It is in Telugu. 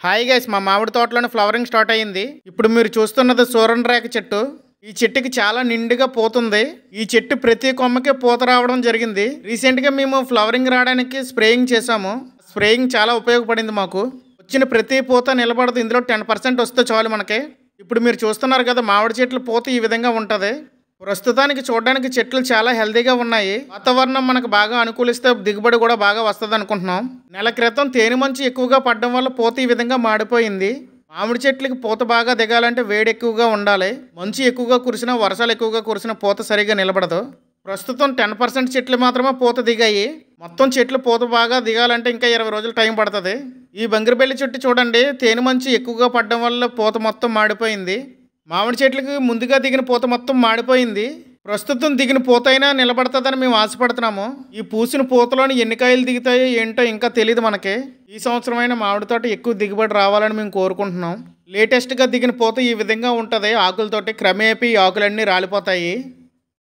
హాయ్ గైస్, మా మామిడి తోటలోనే ఫ్లవరింగ్ స్టార్ట్ అయ్యింది. ఇప్పుడు మీరు చూస్తున్నది సూరన్ రేఖ చెట్టు. ఈ చెట్టుకి చాలా నిండుగా పోతుంది. ఈ చెట్టు ప్రతి కొమ్మకి పూత రావడం జరిగింది. రీసెంట్ గా మేము ఫ్లవరింగ్ రావడానికి స్ప్రేయింగ్ చేసాము. స్ప్రేయింగ్ చాలా ఉపయోగపడింది మాకు. వచ్చిన ప్రతి పూత నిలబడదు. ఇందులో 10% వస్తే చాలు మనకి. ఇప్పుడు మీరు చూస్తున్నారు కదా, మామిడి చెట్లు పూత ఈ విధంగా ఉంటది. ప్రస్తుతానికి చూడడానికి చెట్లు చాలా హెల్తీగా ఉన్నాయి. వాతావరణం మనకు బాగా అనుకూలిస్తే దిగుబడి కూడా బాగా వస్తుంది అనుకుంటున్నాం. నెల క్రితం తేనె మంచు ఎక్కువగా పడడం వల్ల పూత ఈ విధంగా మాడిపోయింది. మామిడి చెట్లకి పూత బాగా దిగాలంటే వేడి ఎక్కువగా ఉండాలి. మంచు ఎక్కువగా కురిసినా, వర్షాలు ఎక్కువగా కురిసినా పూత సరిగా నిలబడదు. ప్రస్తుతం 10% చెట్లు మాత్రమే పూత దిగాయి. మొత్తం చెట్లు పూత బాగా దిగాలంటే ఇంకా 20 రోజులు టైం పడుతుంది. ఈ బంగిరిబెల్లి చెట్టు చూడండి, తేనె మంచు ఎక్కువగా పడడం వల్ల పూత మొత్తం మాడిపోయింది. మామిడి చెట్లకి ముందుగా దిగిన పూత మొత్తం మాడిపోయింది. ప్రస్తుతం దిగిన పూత అయినా నిలబడుతుందని మేము ఆశపడుతున్నాము. ఈ పూసిన పూతలోని ఎన్ని కాయలు దిగుతాయో ఏంటో ఇంకా తెలియదు మనకి. ఈ సంవత్సరమైన మామిడి తోట ఎక్కువ దిగుబడి రావాలని మేము కోరుకుంటున్నాం. లేటెస్ట్గా దిగిన పూత ఈ విధంగా ఉంటుంది. ఆకులతోటి క్రమేపీ ఆకులన్నీ రాలిపోతాయి.